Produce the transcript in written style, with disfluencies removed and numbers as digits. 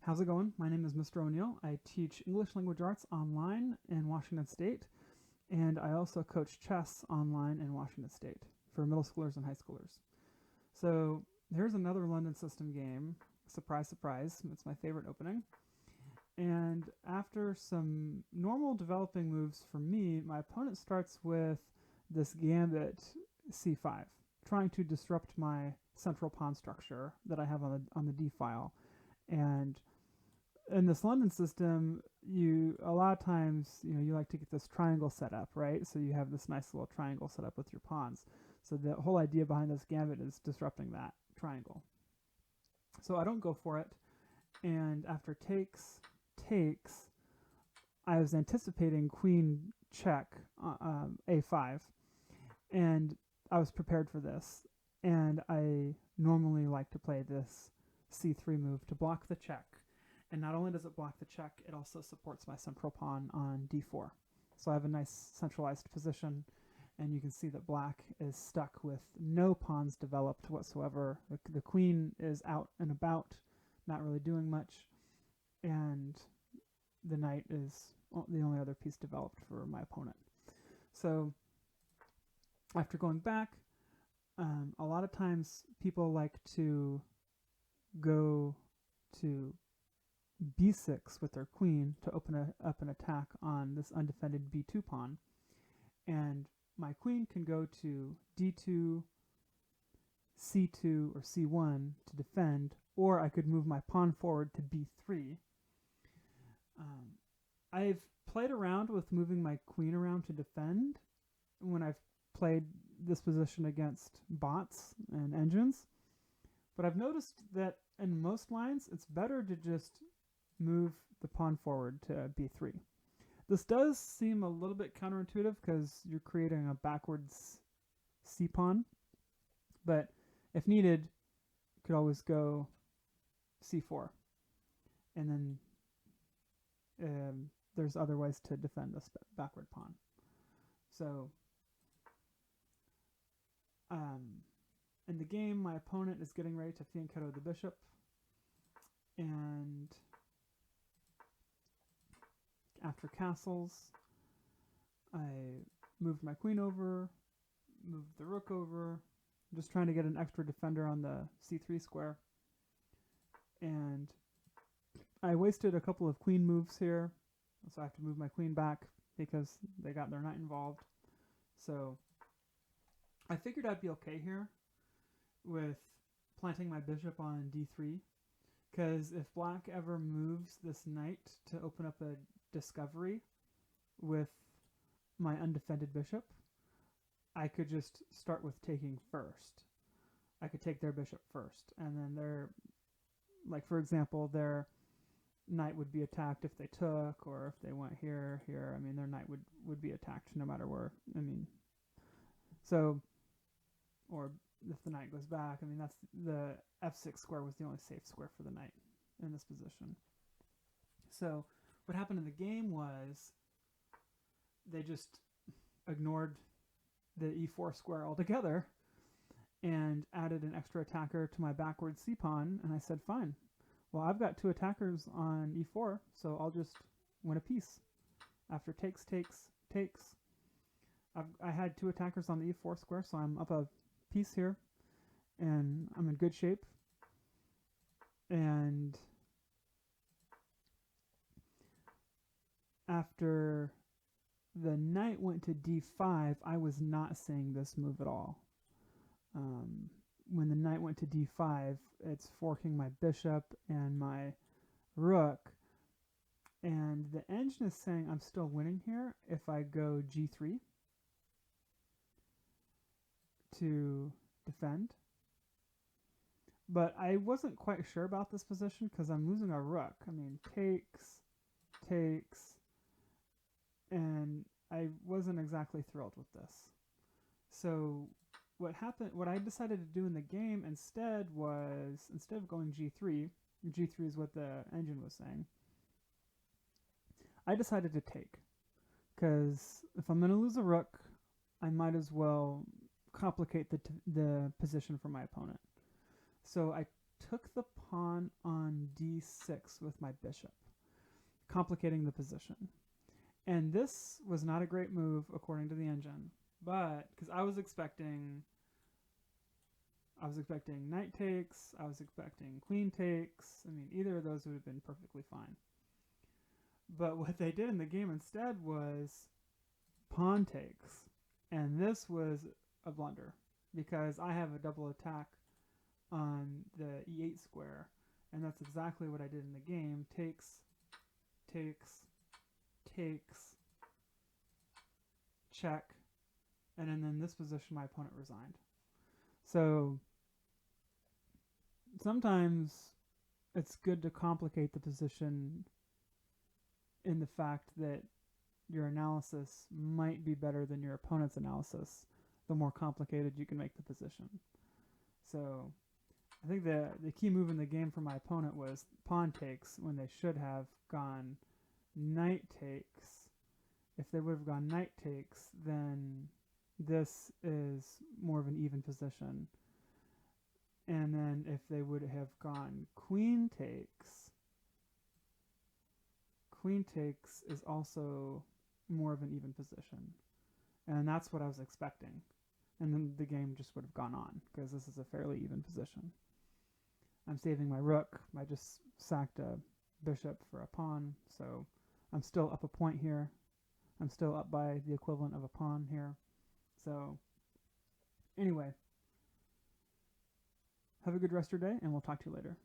How's it going? My name is Mr. O'Neill. I teach English language arts online in Washington State, and I also coach chess online in Washington State for middle schoolers and high schoolers. So here's another London System game. Surprise, surprise. It's my favorite opening. And after some normal developing moves for me, my opponent starts with this gambit c5, trying to disrupt my central pawn structure that I have on the d file. And in this London system, you a lot of times you like to get this triangle set up, right? So you have this nice little triangle set up with your pawns. So the whole idea behind this gambit is disrupting that triangle. So I don't go for it, and after takes, I was anticipating queen check a5, and I was prepared for this. And I normally like to play this c3 move to block the check. And not only does it block the check, it also supports my central pawn on d4. So I have a nice centralized position, and you can see that black is stuck with no pawns developed whatsoever. The queen is out and about, not really doing much, and the knight is the only other piece developed for my opponent. So after going back, a lot of times people like to go to b6 with their queen to open up an attack on this undefended b2 pawn. And my queen can go to d2, c2, or c1 to defend, or I could move my pawn forward to b3. I've played around with moving my queen around to defend when I've played this position against bots and engines, but I've noticed that in most lines it's better to just move the pawn forward to b3. This does seem a little bit counterintuitive because you're creating a backwards c-pawn, but if needed, you could always go c4, and then there's other ways to defend this backward pawn. So in the game, my opponent is getting ready to fianchetto the bishop, and after castles, I moved my queen over, moved the rook over. I'm just trying to get an extra defender on the c3 square. And I wasted a couple of queen moves here, so I have to move my queen back because they got their knight involved. So I figured I'd be okay here with planting my bishop on d3, because if black ever moves this knight to open up a discovery with my undefended bishop, I could just start with taking first. I could take their bishop first, and then their, like for example, their knight would be attacked if they took, or if they went here. I mean, their knight would be attacked no matter where. I mean, so, or if the knight goes back, I mean, that's the f6 square was the only safe square for the knight in this position. So what happened in the game was they just ignored the e4 square altogether and added an extra attacker to my backward c-pawn, and I said, fine. Well, I've got two attackers on e4, so I'll just win a piece. After takes, I had two attackers on the e4 square, so I'm up a piece here, and I'm in good shape. And after the knight went to d5, I was not seeing this move at all. When the knight went to d5, it's forking my bishop and my rook, and the engine is saying I'm still winning here if I go g3 to defend. But I wasn't quite sure about this position because I'm losing a rook. I mean, takes, and I wasn't exactly thrilled with this. So what I decided to do in the game instead was, instead of going g3 is what the engine was saying, I decided to take, because if I'm going to lose a rook, I might as well complicate the position for my opponent. So I took the pawn on d e6 with my bishop, complicating the position. And this was not a great move according to the engine, but because I was expecting knight takes, I was expecting queen takes. I mean, either of those would have been perfectly fine. But what they did in the game instead was pawn takes. And this was a blunder because I have a double attack on the e8 square. And that's exactly what I did in the game. Takes, takes, takes, check. And then in this position, my opponent resigned. So sometimes it's good to complicate the position in the fact that your analysis might be better than your opponent's analysis, the more complicated you can make the position. So I think the key move in the game for my opponent was pawn takes when they should have gone knight takes. If they would have gone knight takes, then this is more of an even position. And then if they would have gone queen takes is also more of an even position. And that's what I was expecting. And then the game just would have gone on because this is a fairly even position. I'm saving my rook. I just sacked a bishop for a pawn, so I'm still up a point here. I'm still up by the equivalent of a pawn here. So anyway, have a good rest of your day, and we'll talk to you later.